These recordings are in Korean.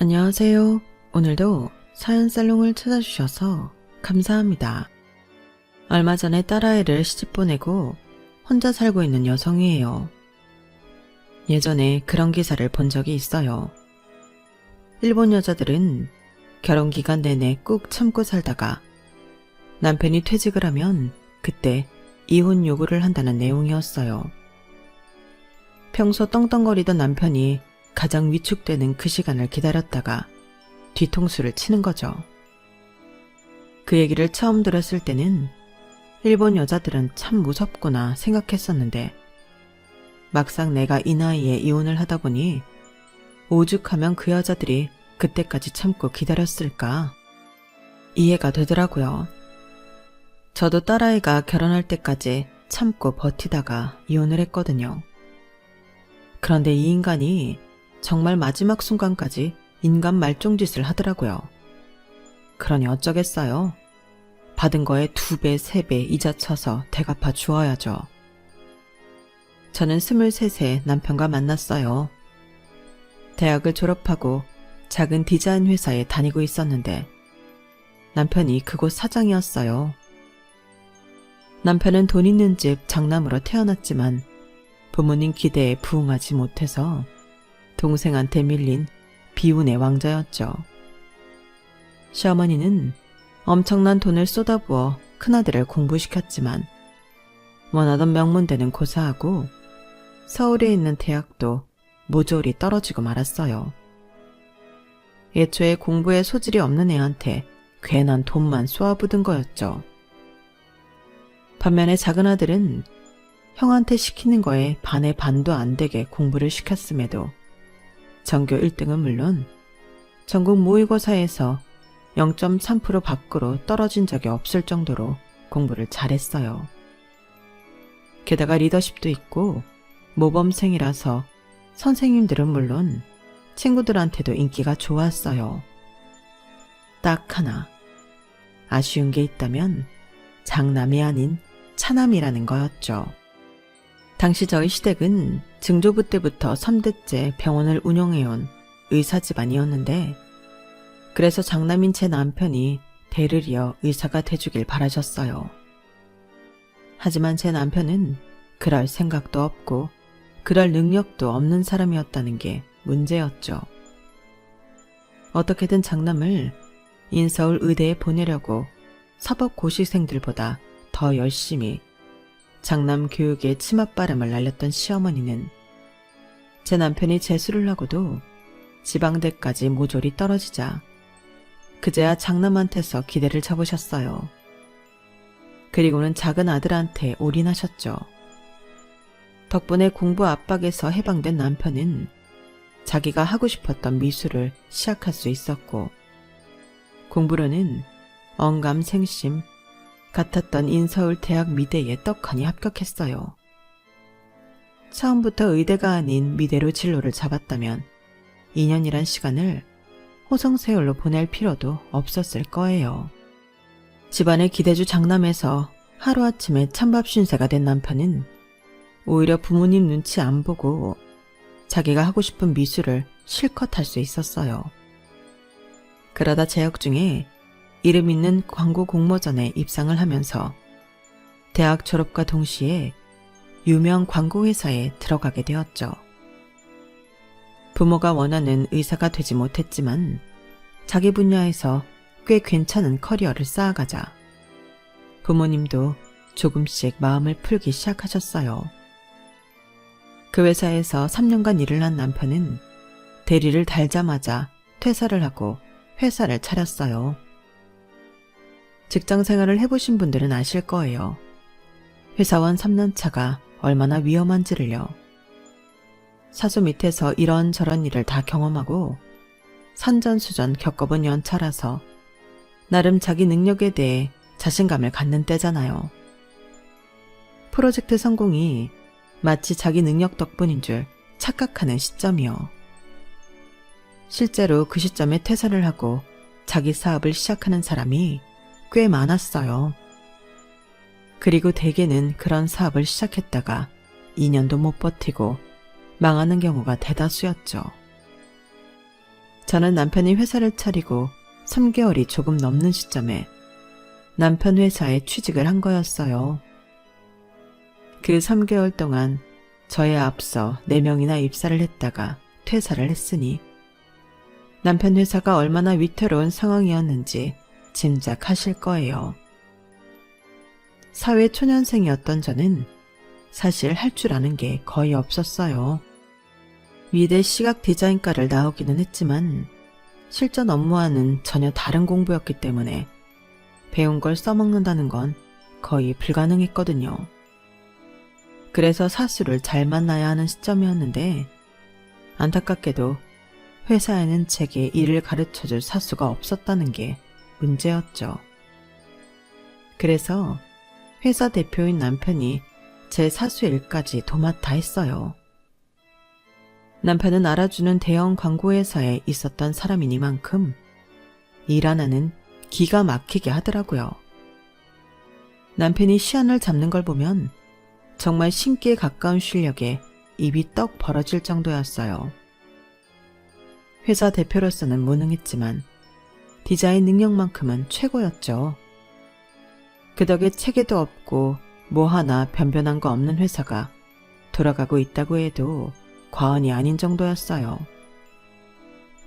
안녕하세요. 오늘도 사연 살롱을 찾아주셔서 감사합니다. 얼마 전에 딸아이를 시집 보내고 혼자 살고 있는 여성이에요. 예전에 그런 기사를 본 적이 있어요. 일본 여자들은 결혼 기간 내내 꾹 참고 살다가 남편이 퇴직을 하면 그때 이혼 요구를 한다는 내용이었어요. 평소 떵떵거리던 남편이 가장 위축되는 그 시간을 기다렸다가 뒤통수를 치는 거죠. 그 얘기를 처음 들었을 때는 일본 여자들은 참 무섭구나 생각했었는데 막상 내가 이 나이에 이혼을 하다 보니 오죽하면 그 여자들이 그때까지 참고 기다렸을까 이해가 되더라고요. 저도 딸아이가 결혼할 때까지 참고 버티다가 이혼을 했거든요. 그런데 이 인간이 정말 마지막 순간까지 인간 말종짓을 하더라고요. 그러니 어쩌겠어요. 받은 거에 2배, 3배 이자 쳐서 대갚아 주어야죠. 저는 23세 남편과 만났어요. 대학을 졸업하고 작은 디자인 회사에 다니고 있었는데 남편이 그곳 사장이었어요. 남편은 돈 있는 집 장남으로 태어났지만 부모님 기대에 부응하지 못해서 동생한테 밀린 비운의 왕자였죠. 시어머니는 엄청난 돈을 쏟아부어 큰아들을 공부시켰지만 원하던 명문대는 고사하고 서울에 있는 대학도 모조리 떨어지고 말았어요. 애초에 공부에 소질이 없는 애한테 괜한 돈만 쏘아부은 거였죠. 반면에 작은 아들은 형한테 시키는 거에 반의 반도 안 되게 공부를 시켰음에도 전교 1등은 물론 전국 모의고사에서 0.3% 밖으로 떨어진 적이 없을 정도로 공부를 잘했어요. 게다가 리더십도 있고 모범생이라서 선생님들은 물론 친구들한테도 인기가 좋았어요. 딱 하나 아쉬운 게 있다면 장남이 아닌 차남이라는 거였죠. 당시 저희 시댁은 증조부 때부터 3대째 병원을 운영해온 의사 집안이었는데 그래서 장남인 제 남편이 대를 이어 의사가 돼주길 바라셨어요. 하지만 제 남편은 그럴 생각도 없고 그럴 능력도 없는 사람이었다는 게 문제였죠. 어떻게든 장남을 인서울 의대에 보내려고 사법고시생들보다 더 열심히 장남 교육에 치맛바람을 날렸던 시어머니는 제 남편이 재수를 하고도 지방대까지 모조리 떨어지자 그제야 장남한테서 기대를 잡으셨어요. 그리고는 작은 아들한테 올인하셨죠. 덕분에 공부 압박에서 해방된 남편은 자기가 하고 싶었던 미술을 시작할 수 있었고 공부로는 언감생심 같았던 인서울대학 미대에 떡하니 합격했어요. 처음부터 의대가 아닌 미대로 진로를 잡았다면 2년이란 시간을 호성세월로 보낼 필요도 없었을 거예요. 집안의 기대주 장남에서 하루아침에 찬밥 신세가 된 남편은 오히려 부모님 눈치 안 보고 자기가 하고 싶은 미술을 실컷 할 수 있었어요. 그러다 재학 중에 이름 있는 광고 공모전에 입상을 하면서 대학 졸업과 동시에 유명 광고회사에 들어가게 되었죠. 부모가 원하는 의사가 되지 못했지만 자기 분야에서 꽤 괜찮은 커리어를 쌓아가자 부모님도 조금씩 마음을 풀기 시작하셨어요. 그 회사에서 3년간 일을 한 남편은 대리를 달자마자 퇴사를 하고 회사를 차렸어요. 직장 생활을 해보신 분들은 아실 거예요. 회사원 3년차가 얼마나 위험한지를요. 사수 밑에서 이런저런 일을 다 경험하고 산전수전 겪어본 연차라서 나름 자기 능력에 대해 자신감을 갖는 때잖아요. 프로젝트 성공이 마치 자기 능력 덕분인 줄 착각하는 시점이요. 실제로 그 시점에 퇴사를 하고 자기 사업을 시작하는 사람이 꽤 많았어요. 그리고 대개는 그런 사업을 시작했다가 2년도 못 버티고 망하는 경우가 대다수였죠. 저는 남편이 회사를 차리고 3개월이 조금 넘는 시점에 남편 회사에 취직을 한 거였어요. 그 3개월 동안 저에 앞서 4명이나 입사를 했다가 퇴사를 했으니 남편 회사가 얼마나 위태로운 상황이었는지 짐작하실 거예요. 사회 초년생이었던 저는 사실 할 줄 아는 게 거의 없었어요. 미대 시각 디자인과를 나오기는 했지만 실전 업무와는 전혀 다른 공부였기 때문에 배운 걸 써먹는다는 건 거의 불가능했거든요. 그래서 사수를 잘 만나야 하는 시점이었는데 안타깝게도 회사에는 제게 일을 가르쳐줄 사수가 없었다는 게 문제였죠. 그래서 회사 대표인 남편이 제 사수 일까지 도맡아 했어요. 남편은 알아주는 대형 광고회사에 있었던 사람이니만큼 일 하나는 기가 막히게 하더라고요. 남편이 시안을 잡는 걸 보면 정말 신기에 가까운 실력에 입이 떡 벌어질 정도였어요. 회사 대표로서는 무능했지만 디자인 능력만큼은 최고였죠. 그 덕에 체계도 없고 뭐 하나 변변한 거 없는 회사가 돌아가고 있다고 해도 과언이 아닌 정도였어요.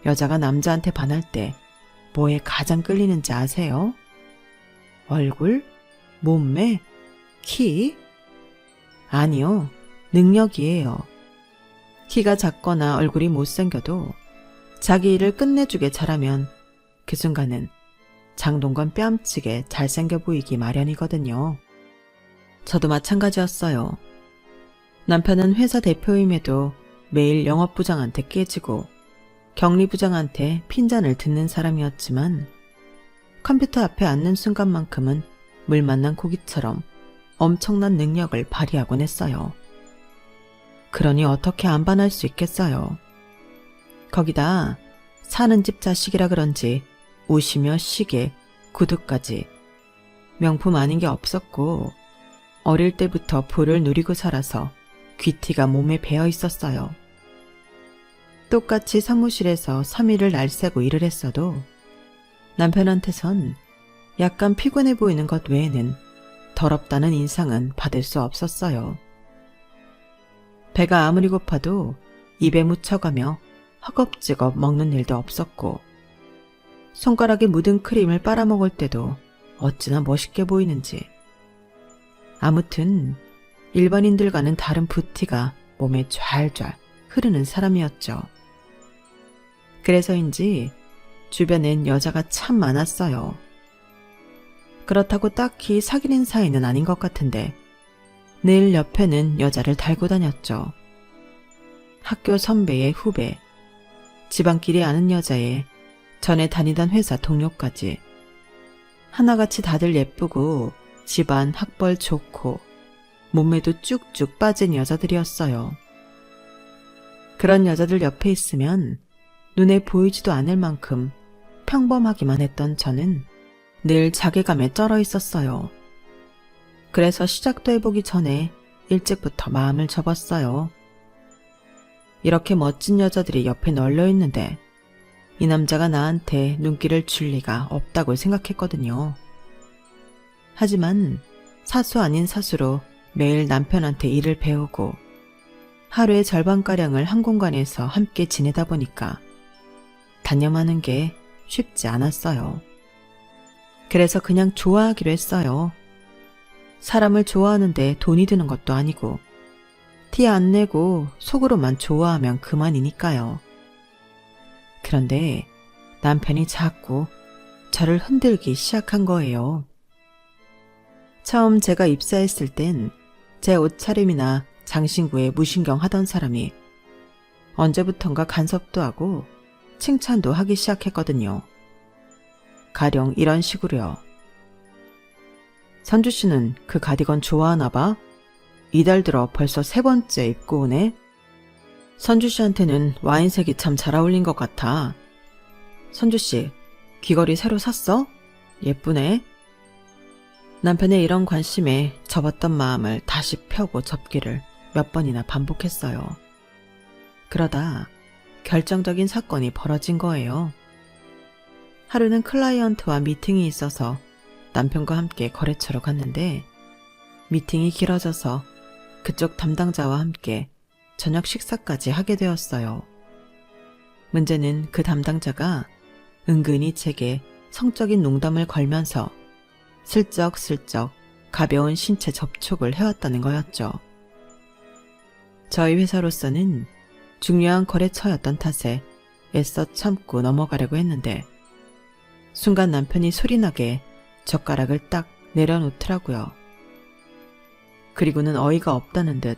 여자가 남자한테 반할 때 뭐에 가장 끌리는지 아세요? 얼굴? 몸매? 키? 아니요, 능력이에요. 키가 작거나 얼굴이 못생겨도 자기 일을 끝내주게 잘하면 그 순간은 장동건 뺨치게 잘생겨 보이기 마련이거든요. 저도 마찬가지였어요. 남편은 회사 대표임에도 매일 영업부장한테 깨지고 격리부장한테 핀잔을 듣는 사람이었지만 컴퓨터 앞에 앉는 순간만큼은 물 만난 고기처럼 엄청난 능력을 발휘하곤 했어요. 그러니 어떻게 안 반할 수 있겠어요. 거기다 사는 집 자식이라 그런지 옷이며 시계, 구두까지 명품 아닌 게 없었고 어릴 때부터 부를 누리고 살아서 귀티가 몸에 배어 있었어요. 똑같이 사무실에서 3일을 날새고 일을 했어도 남편한테선 약간 피곤해 보이는 것 외에는 더럽다는 인상은 받을 수 없었어요. 배가 아무리 고파도 입에 묻혀가며 허겁지겁 먹는 일도 없었고 손가락에 묻은 크림을 빨아먹을 때도 어찌나 멋있게 보이는지. 아무튼 일반인들과는 다른 부티가 몸에 좔좔 흐르는 사람이었죠. 그래서인지 주변엔 여자가 참 많았어요. 그렇다고 딱히 사귀는 사이는 아닌 것 같은데 늘 옆에는 여자를 달고 다녔죠. 학교 선배의 후배, 집안끼리 아는 여자의 전에 다니던 회사 동료까지 하나같이 다들 예쁘고 집안 학벌 좋고 몸매도 쭉쭉 빠진 여자들이었어요. 그런 여자들 옆에 있으면 눈에 보이지도 않을 만큼 평범하기만 했던 저는 늘 자괴감에 쩔어 있었어요. 그래서 시작도 해보기 전에 일찍부터 마음을 접었어요. 이렇게 멋진 여자들이 옆에 널려 있는데 이 남자가 나한테 눈길을 줄 리가 없다고 생각했거든요. 하지만 사수 아닌 사수로 매일 남편한테 일을 배우고 하루의 절반가량을 한 공간에서 함께 지내다 보니까 단념하는 게 쉽지 않았어요. 그래서 그냥 좋아하기로 했어요. 사람을 좋아하는데 돈이 드는 것도 아니고 티 안 내고 속으로만 좋아하면 그만이니까요. 그런데 남편이 자꾸 저를 흔들기 시작한 거예요. 처음 제가 입사했을 땐 제 옷차림이나 장신구에 무신경 하던 사람이 언제부턴가 간섭도 하고 칭찬도 하기 시작했거든요. 가령 이런 식으로요. 선주 씨는 그 가디건 좋아하나 봐? 이달 들어 벌써 3번째 입고 오네? 선주 씨한테는 와인색이 참 잘 어울린 것 같아. 선주 씨, 귀걸이 새로 샀어? 예쁘네. 남편의 이런 관심에 접었던 마음을 다시 펴고 접기를 몇 번이나 반복했어요. 그러다 결정적인 사건이 벌어진 거예요. 하루는 클라이언트와 미팅이 있어서 남편과 함께 거래처로 갔는데 미팅이 길어져서 그쪽 담당자와 함께 저녁 식사까지 하게 되었어요. 문제는 그 담당자가 은근히 제게 성적인 농담을 걸면서 슬쩍슬쩍 가벼운 신체 접촉을 해왔다는 거였죠. 저희 회사로서는 중요한 거래처였던 탓에 애써 참고 넘어가려고 했는데 순간 남편이 소리나게 젓가락을 딱 내려놓더라고요. 그리고는 어이가 없다는 듯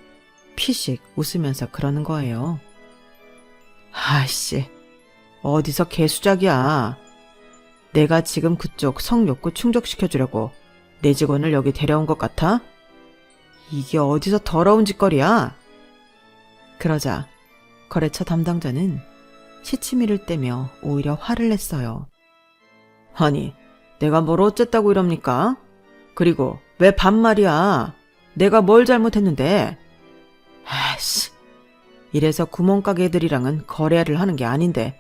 피식 웃으면서 그러는 거예요. 아이씨, 어디서 개수작이야. 내가 지금 그쪽 성욕구 충족시켜주려고 내 직원을 여기 데려온 것 같아? 이게 어디서 더러운 짓거리야? 그러자 거래처 담당자는 시치미를 떼며 오히려 화를 냈어요. 아니, 내가 뭘 어쨌다고 이럽니까? 그리고 왜 반말이야? 내가 뭘 잘못했는데? 아이씨, 이래서 구멍가게들이랑은 거래를 하는 게 아닌데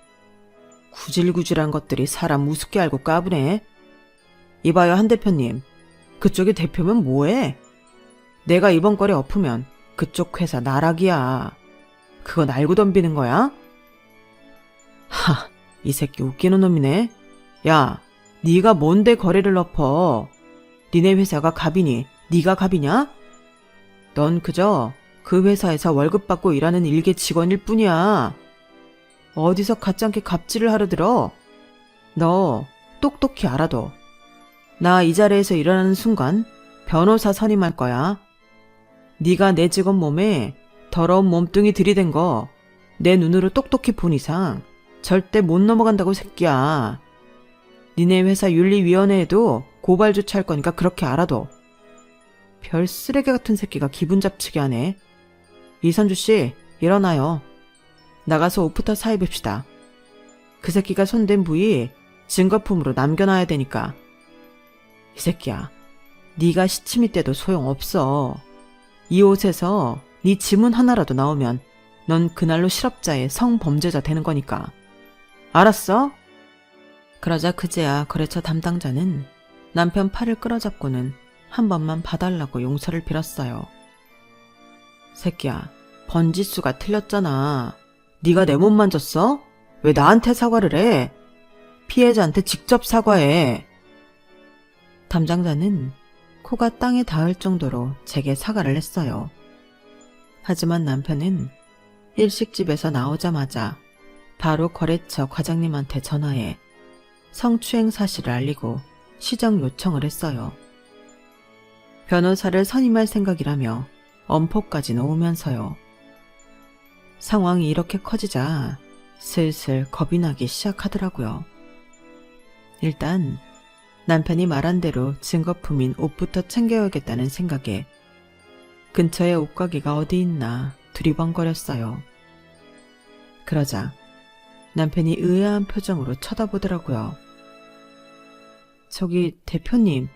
구질구질한 것들이 사람 우습게 알고 까부네. 이봐요, 한 대표님. 그쪽이 대표면 뭐해? 내가 이번 거래 엎으면 그쪽 회사 나락이야. 그건 알고 덤비는 거야? 하, 이 새끼 웃기는 놈이네. 야, 네가 뭔데 거래를 엎어? 니네 회사가 갑이니 네가 갑이냐? 넌 그저 그 회사에서 월급 받고 일하는 일개 직원일 뿐이야. 어디서 가짜게 갑질을 하러 들어? 너 똑똑히 알아둬. 나 이 자리에서 일어나는 순간 변호사 선임할 거야. 네가 내 직원 몸에 더러운 몸뚱이 들이댄 거 내 눈으로 똑똑히 본 이상 절대 못 넘어간다고 새끼야. 니네 회사 윤리위원회에도 고발 조치할 거니까 그렇게 알아둬. 별 쓰레기 같은 새끼가 기분 잡치게 하네. 이선주 씨, 일어나요. 나가서 옷부터 사입읍시다. 그 새끼가 손댄 부위 증거품으로 남겨놔야 되니까. 이 새끼야, 네가 시치미 때도 소용없어. 이 옷에서 네 지문 하나라도 나오면 넌 그날로 실업자의 성범죄자 되는 거니까. 알았어? 그러자 그제야 거래처 담당자는 남편 팔을 끌어잡고는 한 번만 봐달라고 용서를 빌었어요. 새끼야, 번지수가 틀렸잖아. 네가 내 몸 만졌어? 왜 나한테 사과를 해? 피해자한테 직접 사과해. 담당자는 코가 땅에 닿을 정도로 제게 사과를 했어요. 하지만 남편은 일식집에서 나오자마자 바로 거래처 과장님한테 전화해 성추행 사실을 알리고 시정 요청을 했어요. 변호사를 선임할 생각이라며 엄포까지 놓으면서요. 상황이 이렇게 커지자 슬슬 겁이 나기 시작하더라고요. 일단 남편이 말한 대로 증거품인 옷부터 챙겨야겠다는 생각에 근처에 옷가게가 어디 있나 두리번거렸어요. 그러자 남편이 의아한 표정으로 쳐다보더라고요. 저기 대표님,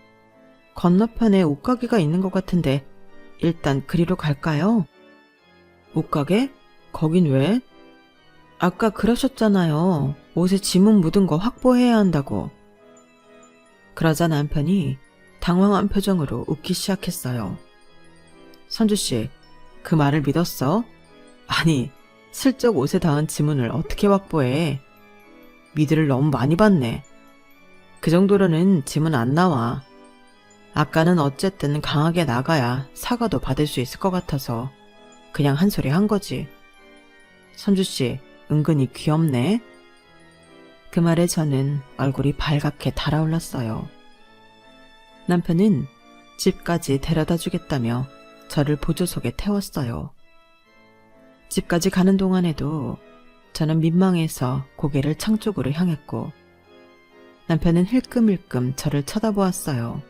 건너편에 옷가게가 있는 것 같은데 일단 그리로 갈까요? 옷가게? 거긴 왜? 아까 그러셨잖아요. 옷에 지문 묻은 거 확보해야 한다고. 그러자 남편이 당황한 표정으로 웃기 시작했어요. 선주씨, 그 말을 믿었어? 아니, 슬쩍 옷에 닿은 지문을 어떻게 확보해? 미드를 너무 많이 봤네. 그 정도로는 지문 안 나와. 아까는 어쨌든 강하게 나가야 사과도 받을 수 있을 것 같아서 그냥 한 소리 한 거지. 선주씨, 은근히 귀엽네. 그 말에 저는 얼굴이 발갛게 달아올랐어요. 남편은 집까지 데려다 주겠다며 저를 보조석에 태웠어요. 집까지 가는 동안에도 저는 민망해서 고개를 창 쪽으로 향했고 남편은 힐끔힐끔 저를 쳐다보았어요.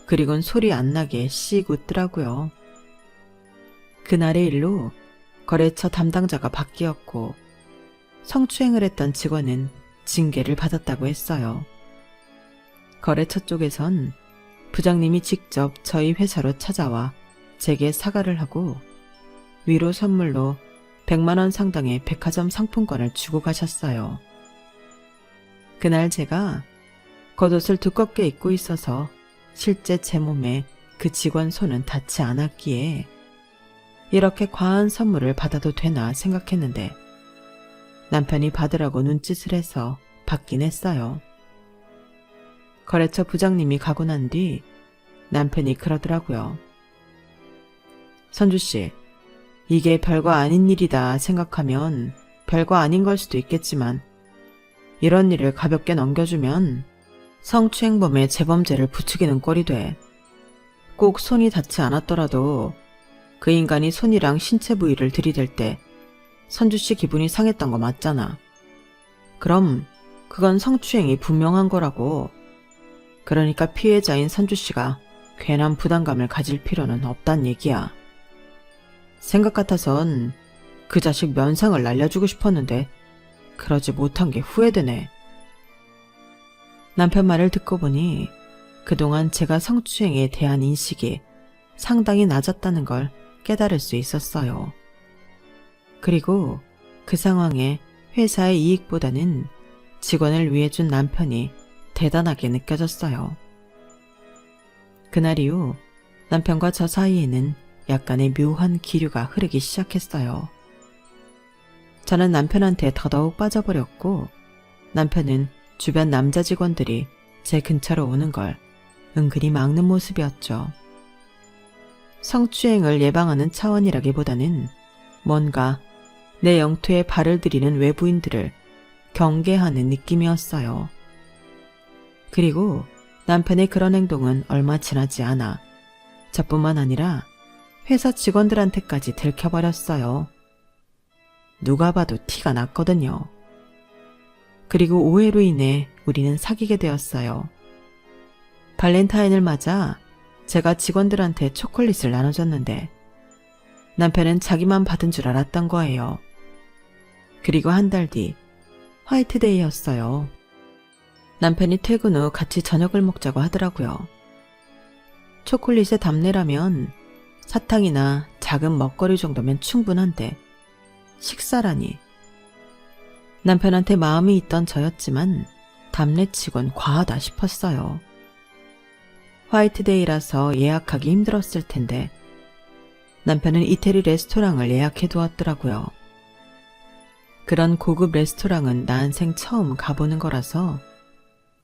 그리곤 소리 안 나게 씩 웃더라고요. 그날의 일로 거래처 담당자가 바뀌었고 성추행을 했던 직원은 징계를 받았다고 했어요. 거래처 쪽에선 부장님이 직접 저희 회사로 찾아와 제게 사과를 하고 위로 선물로 100만 원 상당의 백화점 상품권을 주고 가셨어요. 그날 제가 겉옷을 두껍게 입고 있어서 실제 제 몸에 그 직원 손은 닿지 않았기에 이렇게 과한 선물을 받아도 되나 생각했는데 남편이 받으라고 눈짓을 해서 받긴 했어요. 거래처 부장님이 가고 난 뒤 남편이 그러더라고요. 선주씨, 이게 별거 아닌 일이다 생각하면 별거 아닌 걸 수도 있겠지만 이런 일을 가볍게 넘겨주면 성추행범의 재범죄를 부추기는 꼴이 돼. 꼭 손이 닿지 않았더라도 그 인간이 손이랑 신체 부위를 들이댈 때 선주씨 기분이 상했던 거 맞잖아. 그럼 그건 성추행이 분명한 거라고. 그러니까 피해자인 선주씨가 괜한 부담감을 가질 필요는 없단 얘기야. 생각 같아선 그 자식 면상을 날려주고 싶었는데 그러지 못한 게 후회되네. 남편 말을 듣고 보니 그동안 제가 성추행에 대한 인식이 상당히 낮았다는 걸 깨달을 수 있었어요. 그리고 그 상황에 회사의 이익보다는 직원을 위해준 남편이 대단하게 느껴졌어요. 그날 이후 남편과 저 사이에는 약간의 묘한 기류가 흐르기 시작했어요. 저는 남편한테 더더욱 빠져버렸고 남편은 주변 남자 직원들이 제 근처로 오는 걸 은근히 막는 모습이었죠. 성추행을 예방하는 차원이라기보다는 뭔가 내 영토에 발을 들이는 외부인들을 경계하는 느낌이었어요. 그리고 남편의 그런 행동은 얼마 지나지 않아 저뿐만 아니라 회사 직원들한테까지 들켜버렸어요. 누가 봐도 티가 났거든요. 그리고 오해로 인해 우리는 사귀게 되었어요. 발렌타인을 맞아 제가 직원들한테 초콜릿을 나눠줬는데 남편은 자기만 받은 줄 알았던 거예요. 그리고 한 달 뒤 화이트데이였어요. 남편이 퇴근 후 같이 저녁을 먹자고 하더라고요. 초콜릿의 답례라면 사탕이나 작은 먹거리 정도면 충분한데 식사라니. 남편한테 마음이 있던 저였지만 답례치곤 과하다 싶었어요. 화이트데이라서 예약하기 힘들었을 텐데 남편은 이태리 레스토랑을 예약해 두었더라고요. 그런 고급 레스토랑은 난생 처음 가보는 거라서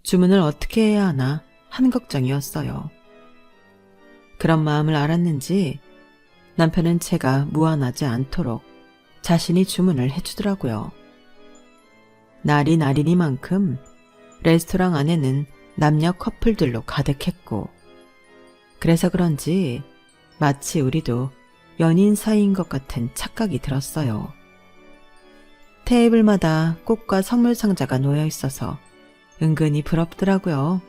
주문을 어떻게 해야 하나 한 걱정이었어요. 그런 마음을 알았는지 남편은 제가 무안하지 않도록 자신이 주문을 해주더라고요. 날이 날이니만큼 레스토랑 안에는 남녀 커플들로 가득했고 그래서 그런지 마치 우리도 연인 사이인 것 같은 착각이 들었어요. 테이블마다 꽃과 선물 상자가 놓여 있어서 은근히 부럽더라고요.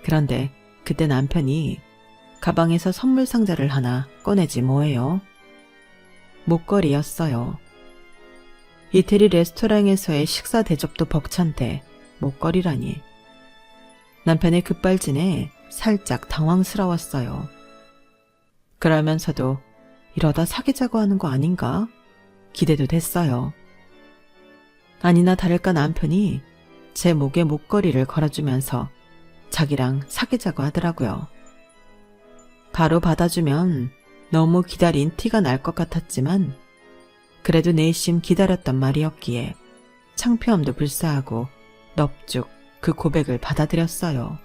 그런데 그때 남편이 가방에서 선물 상자를 하나 꺼내지 뭐예요. 목걸이였어요. 이태리 레스토랑에서의 식사 대접도 벅찬데 목걸이라니. 남편의 급발진에 살짝 당황스러웠어요. 그러면서도 이러다 사귀자고 하는 거 아닌가? 기대도 됐어요. 아니나 다를까 남편이 제 목에 목걸이를 걸어주면서 자기랑 사귀자고 하더라고요. 바로 받아주면 너무 기다린 티가 날 것 같았지만 그래도 내심 기다렸던 말이었기에 창피함도 불사하고 넙죽 그 고백을 받아들였어요.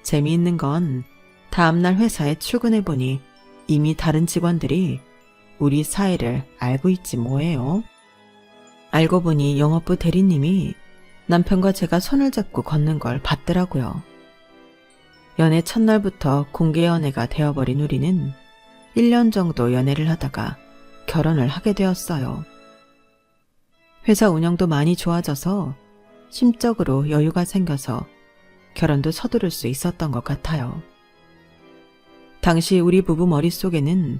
재미있는 건 다음날 회사에 출근해보니 이미 다른 직원들이 우리 사이를 알고 있지 뭐예요. 알고 보니 영업부 대리님이 남편과 제가 손을 잡고 걷는 걸 봤더라고요. 연애 첫날부터 공개 연애가 되어버린 우리는 1년 정도 연애를 하다가 결혼을 하게 되었어요. 회사 운영도 많이 좋아져서 심적으로 여유가 생겨서 결혼도 서두를 수 있었던 것 같아요. 당시 우리 부부 머릿속에는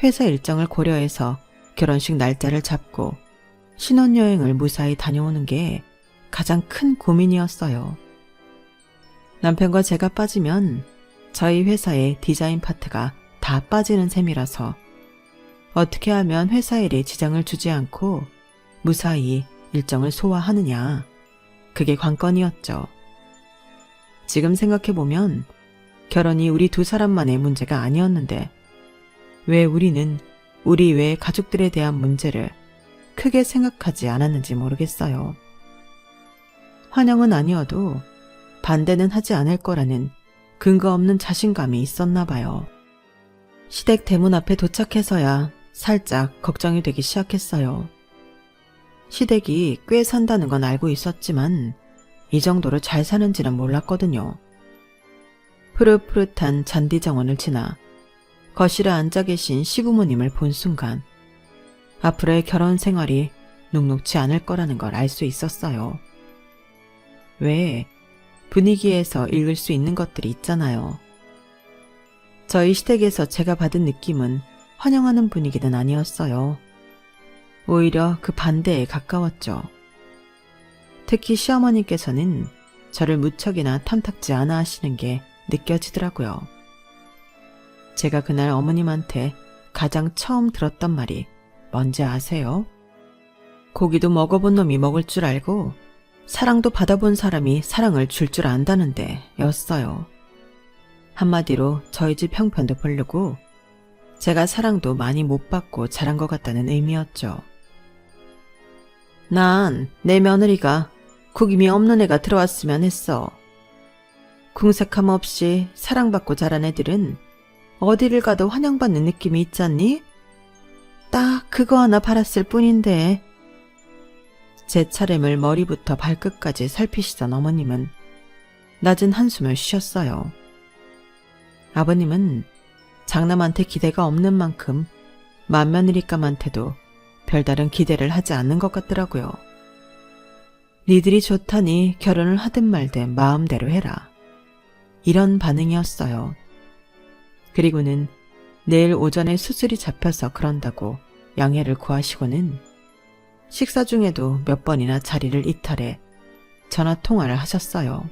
회사 일정을 고려해서 결혼식 날짜를 잡고 신혼여행을 무사히 다녀오는 게 가장 큰 고민이었어요. 남편과 제가 빠지면 저희 회사의 디자인 파트가 다 빠지는 셈이라서 어떻게 하면 회사 일에 지장을 주지 않고 무사히 일정을 소화하느냐. 그게 관건이었죠. 지금 생각해보면 결혼이 우리 두 사람만의 문제가 아니었는데 왜 우리는 우리 외 가족들에 대한 문제를 크게 생각하지 않았는지 모르겠어요. 환영은 아니어도 반대는 하지 않을 거라는 근거 없는 자신감이 있었나 봐요. 시댁 대문 앞에 도착해서야 살짝 걱정이 되기 시작했어요. 시댁이 꽤 산다는 건 알고 있었지만 이 정도로 잘 사는지는 몰랐거든요. 푸릇푸릇한 잔디 정원을 지나 거실에 앉아 계신 시부모님을 본 순간 앞으로의 결혼 생활이 녹록지 않을 거라는 걸 알 수 있었어요. 왜 분위기에서 읽을 수 있는 것들이 있잖아요. 저희 시댁에서 제가 받은 느낌은 환영하는 분위기는 아니었어요. 오히려 그 반대에 가까웠죠. 특히 시어머니께서는 저를 무척이나 탐탁지 않아 하시는 게 느껴지더라고요. 제가 그날 어머님한테 가장 처음 들었던 말이 뭔지 아세요? 고기도 먹어본 놈이 먹을 줄 알고 사랑도 받아본 사람이 사랑을 줄 줄 안다는데 였어요. 한마디로 저희 집 형편도 보려고 제가 사랑도 많이 못 받고 자란 것 같다는 의미였죠. 난 내 며느리가 구김이 없는 애가 들어왔으면 했어. 궁색함 없이 사랑받고 자란 애들은 어디를 가도 환영받는 느낌이 있잖니? 딱 그거 하나 바랐을 뿐인데. 제 차림을 머리부터 발끝까지 살피시던 어머님은 낮은 한숨을 쉬셨어요. 아버님은 장남한테 기대가 없는 만큼 맏며느리감한테도 별다른 기대를 하지 않는 것 같더라고요. 니들이 좋다니 결혼을 하든 말든 마음대로 해라. 이런 반응이었어요. 그리고는 내일 오전에 수술이 잡혀서 그런다고 양해를 구하시고는 식사 중에도 몇 번이나 자리를 이탈해 전화 통화를 하셨어요.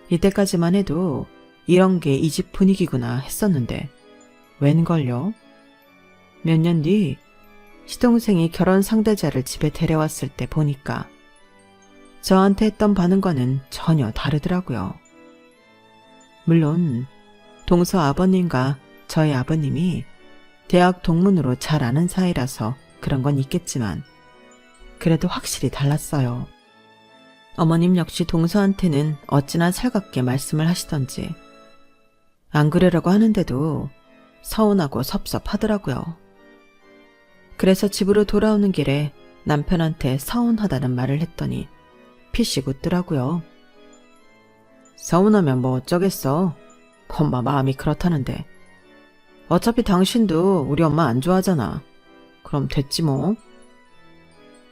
이때까지만 해도 이런 게 이 집 분위기구나 했었는데 웬걸요? 몇 년 뒤 시동생이 결혼 상대자를 집에 데려왔을 때 보니까 저한테 했던 반응과는 전혀 다르더라고요. 물론 동서 아버님과 저희 아버님이 대학 동문으로 잘 아는 사이라서 그런 건 있겠지만 그래도 확실히 달랐어요. 어머님 역시 동서한테는 어찌나 살갑게 말씀을 하시던지 안 그러려고 하는데도 서운하고 섭섭하더라고요. 그래서 집으로 돌아오는 길에 남편한테 서운하다는 말을 했더니 피식 웃더라고요. 서운하면 뭐 어쩌겠어. 엄마 마음이 그렇다는데. 어차피 당신도 우리 엄마 안 좋아하잖아. 그럼 됐지 뭐.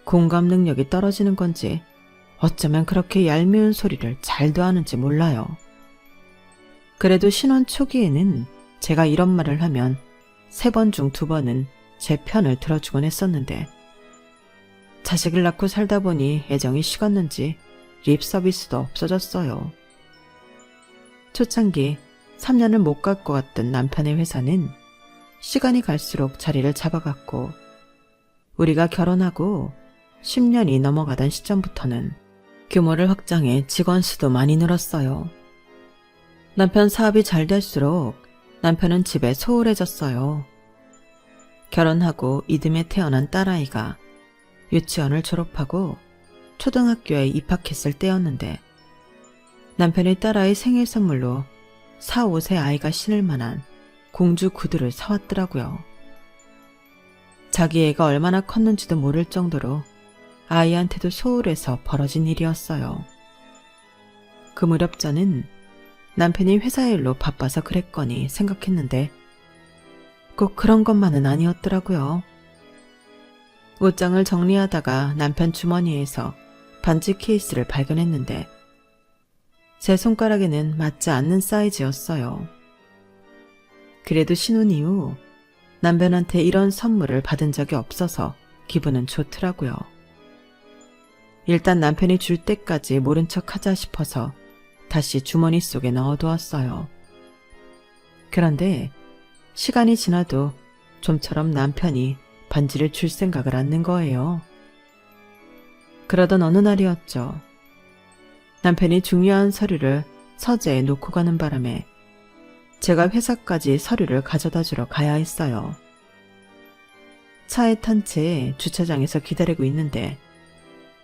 공감 능력이 떨어지는 건지 어쩌면 그렇게 얄미운 소리를 잘도 하는지 몰라요. 그래도 신혼 초기에는 제가 이런 말을 하면 3번 중 2번은 제 편을 들어주곤 했었는데 자식을 낳고 살다 보니 애정이 식었는지 립 서비스도 없어졌어요. 초창기 3년을 못 갈 것 같던 남편의 회사는 시간이 갈수록 자리를 잡아갔고 우리가 결혼하고 10년이 넘어가던 시점부터는 규모를 확장해 직원 수도 많이 늘었어요. 남편 사업이 잘 될수록 남편은 집에 소홀해졌어요. 결혼하고 이듬해 태어난 딸아이가 유치원을 졸업하고 초등학교에 입학했을 때였는데 남편이 딸아이 생일 선물로 4, 5세 아이가 신을 만한 공주 구두를 사왔더라고요. 자기 애가 얼마나 컸는지도 모를 정도로 아이한테도 소홀해서 벌어진 일이었어요. 그 무렵 저는 남편이 회사 일로 바빠서 그랬거니 생각했는데 꼭 그런 것만은 아니었더라고요. 옷장을 정리하다가 남편 주머니에서 반지 케이스를 발견했는데 제 손가락에는 맞지 않는 사이즈였어요. 그래도 신혼 이후 남편한테 이런 선물을 받은 적이 없어서 기분은 좋더라고요. 일단 남편이 줄 때까지 모른 척 하자 싶어서 다시 주머니 속에 넣어두었어요. 그런데 시간이 지나도 좀처럼 남편이 반지를 줄 생각을 않는 거예요. 그러던 어느 날이었죠. 남편이 중요한 서류를 서재에 놓고 가는 바람에 제가 회사까지 서류를 가져다 주러 가야 했어요. 차에 탄 채 주차장에서 기다리고 있는데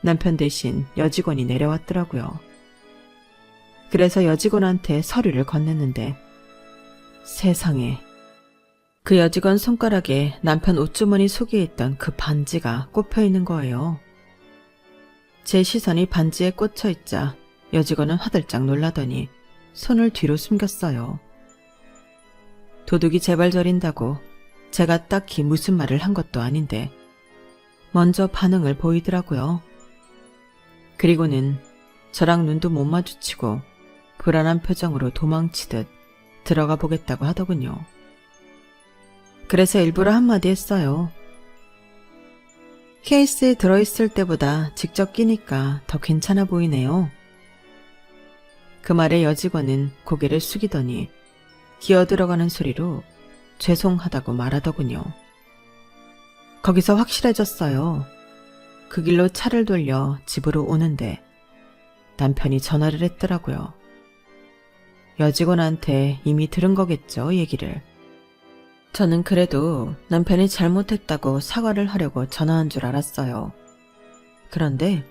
남편 대신 여직원이 내려왔더라고요. 그래서 여직원한테 서류를 건넸는데 세상에, 그 여직원 손가락에 남편 옷주머니 속에 있던 그 반지가 꼽혀 있는 거예요. 제 시선이 반지에 꽂혀 있자 여직원은 화들짝 놀라더니 손을 뒤로 숨겼어요. 도둑이 제발 저린다고 제가 딱히 무슨 말을 한 것도 아닌데 먼저 반응을 보이더라고요. 그리고는 저랑 눈도 못 마주치고 불안한 표정으로 도망치듯 들어가 보겠다고 하더군요. 그래서 일부러 한마디 했어요. 케이스에 들어있을 때보다 직접 끼니까 더 괜찮아 보이네요. 그 말에 여직원은 고개를 숙이더니 기어 들어가는 소리로 죄송하다고 말하더군요. 거기서 확실해졌어요. 그 길로 차를 돌려 집으로 오는데 남편이 전화를 했더라고요. 여직원한테 이미 들은 거겠죠, 얘기를. 저는 그래도 남편이 잘못했다고 사과를 하려고 전화한 줄 알았어요. 그런데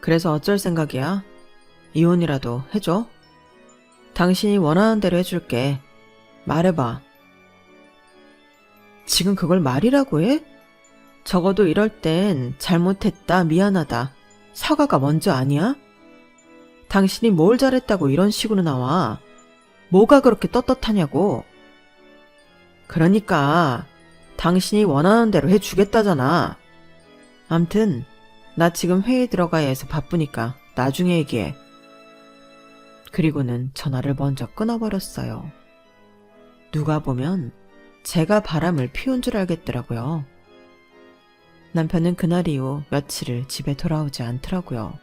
그래서 어쩔 생각이야? 이혼이라도 해줘? 당신이 원하는 대로 해줄게. 말해봐. 지금 그걸 말이라고 해? 적어도 이럴 땐 잘못했다, 미안하다, 사과가 먼저 아니야? 당신이 뭘 잘했다고 이런 식으로 나와. 뭐가 그렇게 떳떳하냐고. 그러니까 당신이 원하는 대로 해주겠다잖아. 암튼 나 지금 회의 들어가야 해서 바쁘니까 나중에 얘기해. 그리고는 전화를 먼저 끊어버렸어요. 누가 보면 제가 바람을 피운 줄 알겠더라고요. 남편은 그날 이후 며칠을 집에 돌아오지 않더라고요.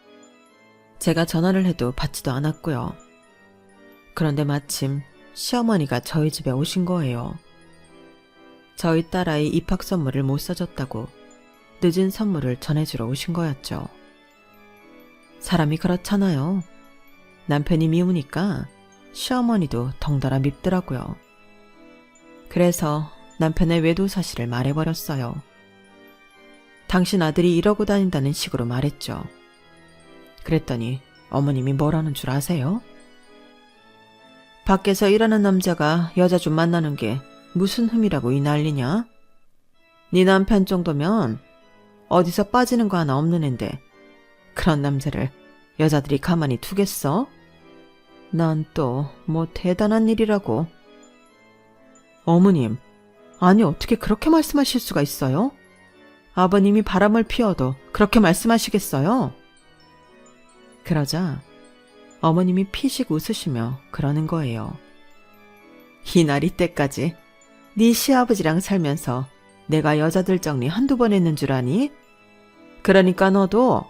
제가 전화를 해도 받지도 않았고요. 그런데 마침 시어머니가 저희 집에 오신 거예요. 저희 딸아이 입학 선물을 못 사줬다고 늦은 선물을 전해주러 오신 거였죠. 사람이 그렇잖아요. 남편이 미우니까 시어머니도 덩달아 밉더라고요. 그래서 남편의 외도 사실을 말해버렸어요. 당신 아들이 이러고 다닌다는 식으로 말했죠. 그랬더니 어머님이 뭐라는 줄 아세요? 밖에서 일하는 남자가 여자 좀 만나는 게 무슨 흠이라고 이 난리냐? 네 남편 정도면 어디서 빠지는 거 하나 없는 앤데 그런 남자를 여자들이 가만히 두겠어? 난 또 뭐 대단한 일이라고. 어머님, 아니 어떻게 그렇게 말씀하실 수가 있어요? 아버님이 바람을 피워도 그렇게 말씀하시겠어요? 그러자 어머님이 피식 웃으시며 그러는 거예요. 이 날 이때까지 네 시아버지랑 살면서 내가 여자들 정리 한두 번 했는 줄 아니? 그러니까 너도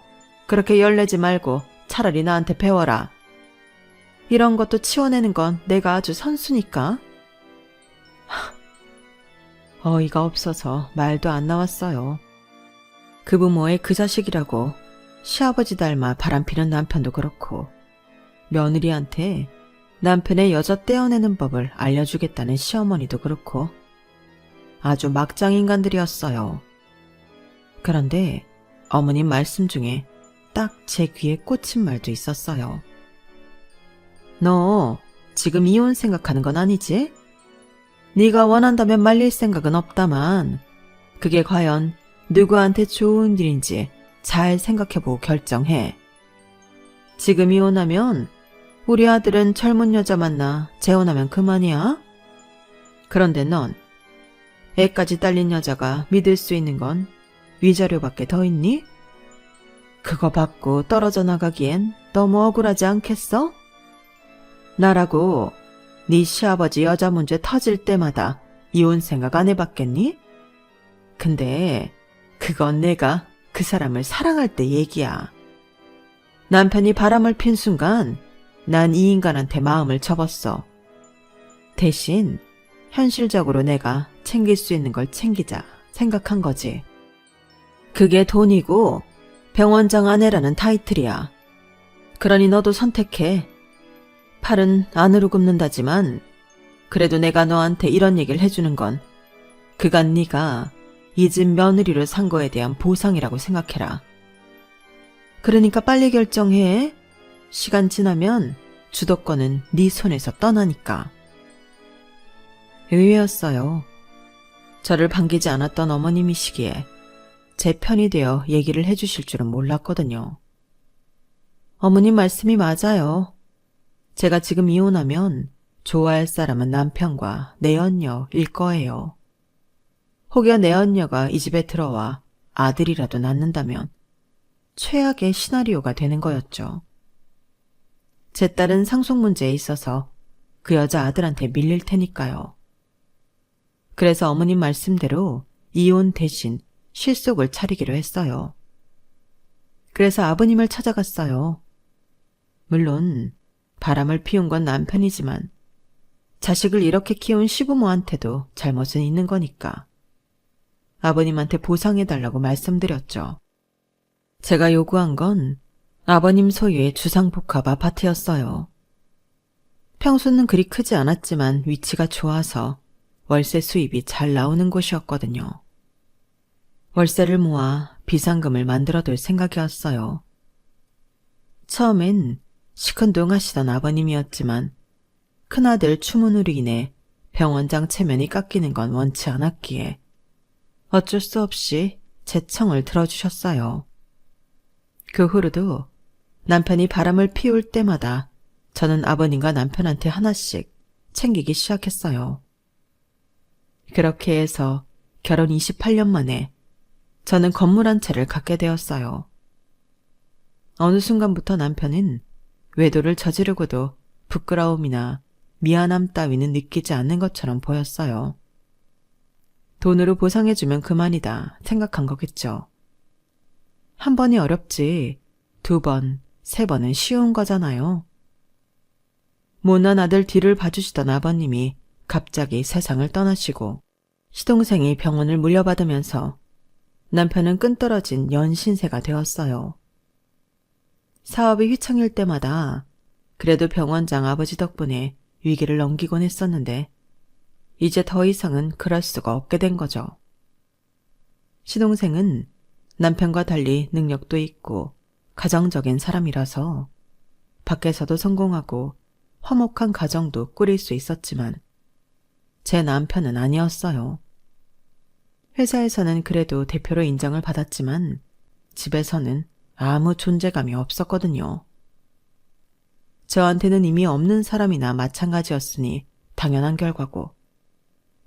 그렇게 열내지 말고 차라리 나한테 배워라. 이런 것도 치워내는 건 내가 아주 선수니까. 어이가 없어서 말도 안 나왔어요. 그 부모의 그 자식이라고 시아버지 닮아 바람피는 남편도 그렇고 며느리한테 남편의 여자 떼어내는 법을 알려주겠다는 시어머니도 그렇고 아주 막장 인간들이었어요. 그런데 어머님 말씀 중에 딱 제 귀에 꽂힌 말도 있었어요. 너 지금 이혼 생각하는 건 아니지? 네가 원한다면 말릴 생각은 없다만 그게 과연 누구한테 좋은 일인지 잘 생각해보고 결정해. 지금 이혼하면 우리 아들은 젊은 여자 만나 재혼하면 그만이야. 그런데 넌 애까지 딸린 여자가 믿을 수 있는 건 위자료밖에 더 있니? 그거 받고 떨어져 나가기엔 너무 억울하지 않겠어? 나라고 네 시아버지 여자 문제 터질 때마다 이혼 생각 안 해봤겠니? 근데 그건 내가 그 사람을 사랑할 때 얘기야. 남편이 바람을 핀 순간 난 이 인간한테 마음을 접었어. 대신 현실적으로 내가 챙길 수 있는 걸 챙기자 생각한 거지. 그게 돈이고 병원장 아내라는 타이틀이야. 그러니 너도 선택해. 팔은 안으로 굽는다지만 그래도 내가 너한테 이런 얘기를 해주는 건 그간 네가 이 집 며느리로 산 거에 대한 보상이라고 생각해라. 그러니까 빨리 결정해. 시간 지나면 주도권은 네 손에서 떠나니까. 의외였어요. 저를 반기지 않았던 어머님이시기에 제 편이 되어 얘기를 해주실 줄은 몰랐거든요. 어머님 말씀이 맞아요. 제가 지금 이혼하면 좋아할 사람은 남편과 내연녀일 거예요. 혹여 내연녀가 이 집에 들어와 아들이라도 낳는다면 최악의 시나리오가 되는 거였죠. 제 딸은 상속 문제에 있어서 그 여자 아들한테 밀릴 테니까요. 그래서 어머님 말씀대로 이혼 대신 실속을 차리기로 했어요. 그래서 아버님을 찾아갔어요. 물론 바람을 피운 건 남편이지만 자식을 이렇게 키운 시부모한테도 잘못은 있는 거니까 아버님한테 보상해달라고 말씀드렸죠. 제가 요구한 건 아버님 소유의 주상복합 아파트였어요. 평수는 그리 크지 않았지만 위치가 좋아서 월세 수입이 잘 나오는 곳이었거든요. 월세를 모아 비상금을 만들어둘 생각이었어요. 처음엔 시큰둥하시던 아버님이었지만 큰아들 추문으로 인해 병원장 체면이 깎이는 건 원치 않았기에 어쩔 수 없이 제 청을 들어주셨어요. 그 후로도 남편이 바람을 피울 때마다 저는 아버님과 남편한테 하나씩 챙기기 시작했어요. 그렇게 해서 결혼 28년 만에 저는 건물 한 채를 갖게 되었어요. 어느 순간부터 남편은 외도를 저지르고도 부끄러움이나 미안함 따위는 느끼지 않는 것처럼 보였어요. 돈으로 보상해주면 그만이다 생각한 거겠죠. 한 번이 어렵지 2번, 3번은 쉬운 거잖아요. 못난 아들 뒤를 봐주시던 아버님이 갑자기 세상을 떠나시고 시동생이 병원을 물려받으면서 남편은 끈떨어진 연신세가 되었어요. 사업이 휘청일 때마다 그래도 병원장 아버지 덕분에 위기를 넘기곤 했었는데 이제 더 이상은 그럴 수가 없게 된 거죠. 시동생은 남편과 달리 능력도 있고 가정적인 사람이라서 밖에서도 성공하고 화목한 가정도 꾸릴 수 있었지만 제 남편은 아니었어요. 회사에서는 그래도 대표로 인정을 받았지만 집에서는 아무 존재감이 없었거든요. 저한테는 이미 없는 사람이나 마찬가지였으니 당연한 결과고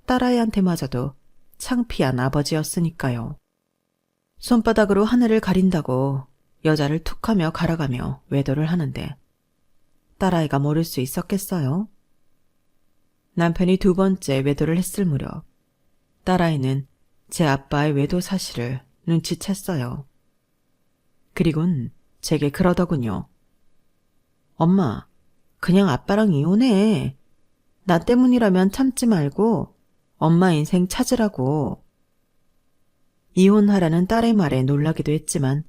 딸아이한테마저도 창피한 아버지였으니까요. 손바닥으로 하늘을 가린다고 여자를 툭하며 갈아가며 외도를 하는데 딸아이가 모를 수 있었겠어요? 남편이 2번째 외도를 했을 무렵 딸아이는 제 아빠의 외도 사실을 눈치챘어요. 그리곤 제게 그러더군요. 엄마, 그냥 아빠랑 이혼해. 나 때문이라면 참지 말고 엄마 인생 찾으라고. 이혼하라는 딸의 말에 놀라기도 했지만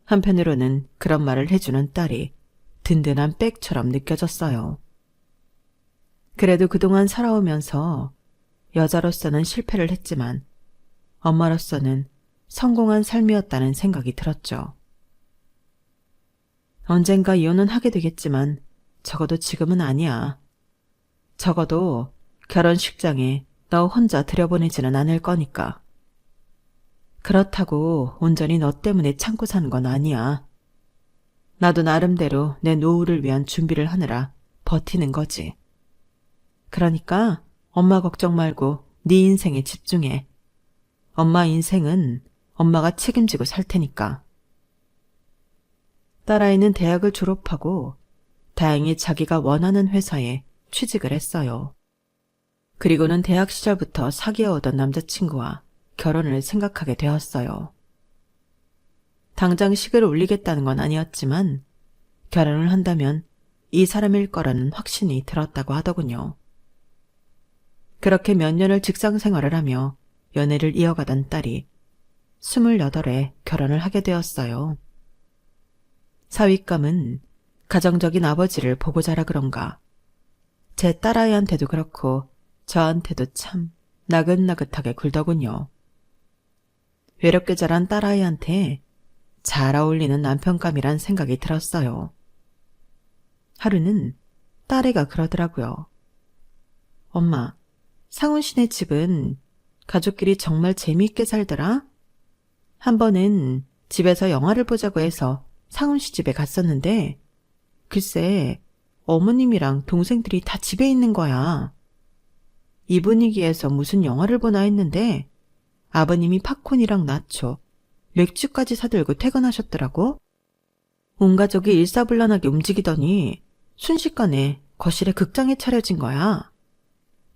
한편으로는 그런 말을 해주는 딸이 든든한 백처럼 느껴졌어요. 그래도 그동안 살아오면서 여자로서는 실패를 했지만 엄마로서는 성공한 삶이었다는 생각이 들었죠. 언젠가 이혼은 하게 되겠지만 적어도 지금은 아니야. 적어도 결혼식장에 너 혼자 들여보내지는 않을 거니까. 그렇다고 온전히 너 때문에 참고 사는 건 아니야. 나도 나름대로 내 노후를 위한 준비를 하느라 버티는 거지. 그러니까 엄마 걱정 말고 네 인생에 집중해. 엄마 인생은 엄마가 책임지고 살 테니까. 딸아이는 대학을 졸업하고 다행히 자기가 원하는 회사에 취직을 했어요. 그리고는 대학 시절부터 사귀어오던 남자친구와 결혼을 생각하게 되었어요. 당장 식을 올리겠다는 건 아니었지만 결혼을 한다면 이 사람일 거라는 확신이 들었다고 하더군요. 그렇게 몇 년을 직장 생활을 하며 연애를 이어가던 딸이 28에 결혼을 하게 되었어요. 사윗감은 가정적인 아버지를 보고 자라 그런가 제 딸아이한테도 그렇고 저한테도 참 나긋나긋하게 굴더군요. 외롭게 자란 딸아이한테 잘 어울리는 남편감이란 생각이 들었어요. 하루는 딸애가 그러더라고요. 엄마, 상훈 씨네 집은 가족끼리 정말 재미있게 살더라? 한 번은 집에서 영화를 보자고 해서 상훈 씨 집에 갔었는데 글쎄 어머님이랑 동생들이 다 집에 있는 거야. 이 분위기에서 무슨 영화를 보나 했는데 아버님이 팝콘이랑 나초, 맥주까지 사들고 퇴근하셨더라고. 온 가족이 일사불란하게 움직이더니 순식간에 거실에 극장이 차려진 거야.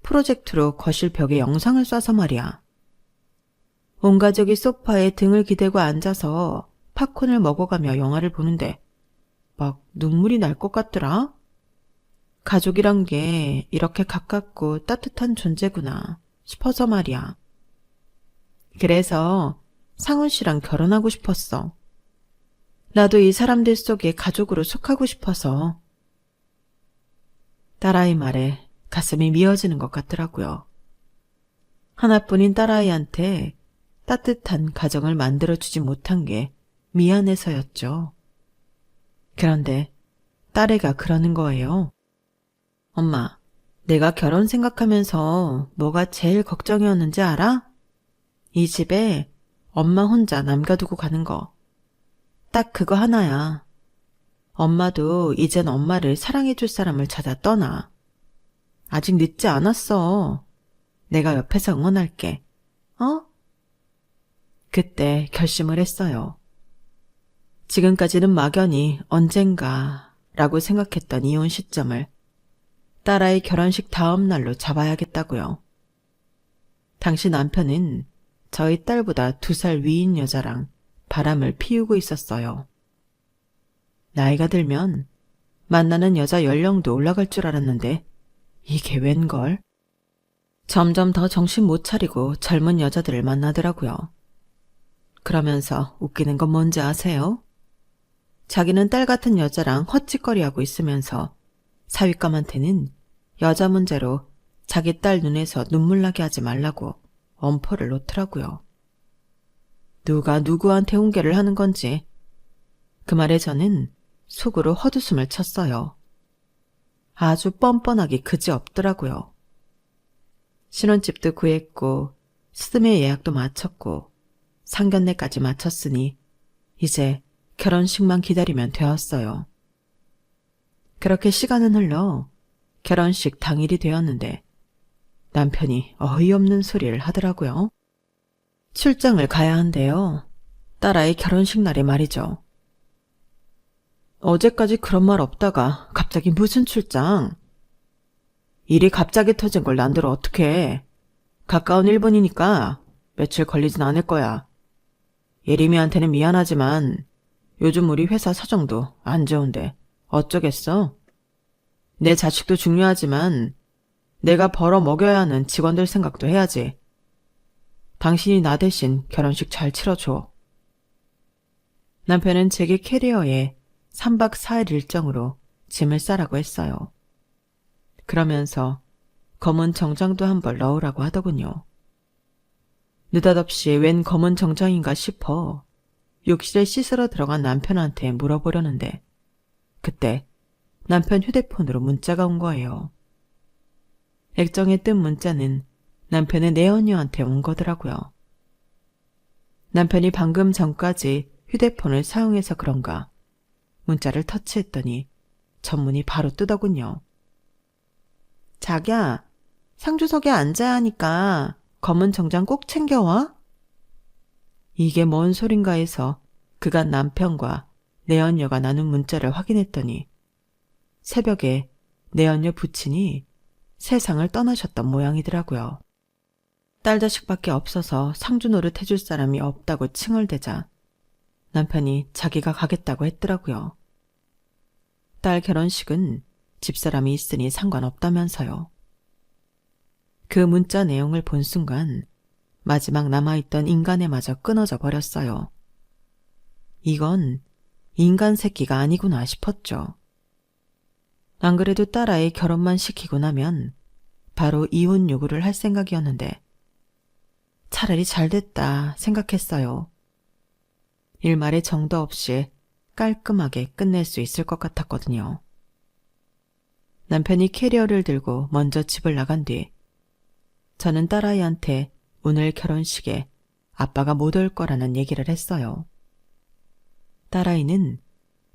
프로젝트로 거실 벽에 영상을 쏴서 말이야. 온 가족이 소파에 등을 기대고 앉아서 팝콘을 먹어가며 영화를 보는데 막 눈물이 날 것 같더라. 가족이란 게 이렇게 가깝고 따뜻한 존재구나 싶어서 말이야. 그래서 상훈 씨랑 결혼하고 싶었어. 나도 이 사람들 속에 가족으로 속하고 싶어서. 딸아이 말에 가슴이 미어지는 것 같더라고요. 하나뿐인 딸아이한테 따뜻한 가정을 만들어주지 못한 게 미안해서였죠. 그런데 딸애가 그러는 거예요. 엄마, 내가 결혼 생각하면서 뭐가 제일 걱정이었는지 알아? 이 집에 엄마 혼자 남겨두고 가는 거. 딱 그거 하나야. 엄마도 이젠 엄마를 사랑해줄 사람을 찾아 떠나. 아직 늦지 않았어. 내가 옆에서 응원할게. 어? 그때 결심을 했어요. 지금까지는 막연히 언젠가라고 생각했던 이혼 시점을 딸아이 결혼식 다음 날로 잡아야겠다고요. 당시 남편은 저희 딸보다 2살 위인 여자랑 바람을 피우고 있었어요. 나이가 들면 만나는 여자 연령도 올라갈 줄 알았는데 이게 웬걸? 점점 더 정신 못 차리고 젊은 여자들을 만나더라고요. 그러면서 웃기는 건 뭔지 아세요? 자기는 딸 같은 여자랑 헛짓거리하고 있으면서 사윗감한테는 여자 문제로 자기 딸 눈에서 눈물 나게 하지 말라고 엄포를 놓더라고요. 누가 누구한테 훈계를 하는 건지 그 말에 저는 속으로 헛웃음을 쳤어요. 아주 뻔뻔하기 그지없더라고요. 신혼집도 구했고 스드메 예약도 마쳤고 상견례까지 마쳤으니 이제 결혼식만 기다리면 되었어요. 그렇게 시간은 흘러 결혼식 당일이 되었는데 남편이 어이없는 소리를 하더라고요. 출장을 가야 한대요. 딸아이 결혼식 날에 말이죠. 어제까지 그런 말 없다가 갑자기 무슨 출장? 일이 갑자기 터진 걸 난들 어떡해. 가까운 일본이니까 며칠 걸리진 않을 거야. 예림이한테는 미안하지만 요즘 우리 회사 사정도 안 좋은데 어쩌겠어? 내 자식도 중요하지만 내가 벌어 먹여야 하는 직원들 생각도 해야지. 당신이 나 대신 결혼식 잘 치러줘. 남편은 제게 캐리어에 3박 4일 일정으로 짐을 싸라고 했어요. 그러면서 검은 정장도 한 벌 넣으라고 하더군요. 느닷없이 웬 검은 정장인가 싶어 욕실에 씻으러 들어간 남편한테 물어보려는데 그때 남편 휴대폰으로 문자가 온 거예요. 액정에 뜬 문자는 남편의 내연녀한테 온 거더라고요. 남편이 방금 전까지 휴대폰을 사용해서 그런가 문자를 터치했더니 전문이 바로 뜨더군요. 자기야, 상주석에 앉아야 하니까 검은 정장 꼭 챙겨와. 이게 뭔 소린가 해서 그간 남편과 내연녀가 나눈 문자를 확인했더니 새벽에 내연녀 부친이 세상을 떠나셨던 모양이더라고요. 딸 자식밖에 없어서 상주 노릇 해줄 사람이 없다고 칭얼대자 남편이 자기가 가겠다고 했더라고요. 딸 결혼식은 집사람이 있으니 상관없다면서요. 그 문자 내용을 본 순간 마지막 남아있던 인간애마저 끊어져 버렸어요. 이건 인간 새끼가 아니구나 싶었죠. 안 그래도 딸아이 결혼만 시키고 나면 바로 이혼 요구를 할 생각이었는데 차라리 잘됐다 생각했어요. 일말의 정도 없이 깔끔하게 끝낼 수 있을 것 같았거든요. 남편이 캐리어를 들고 먼저 집을 나간 뒤 저는 딸아이한테 오늘 결혼식에 아빠가 못 올 거라는 얘기를 했어요. 딸아이는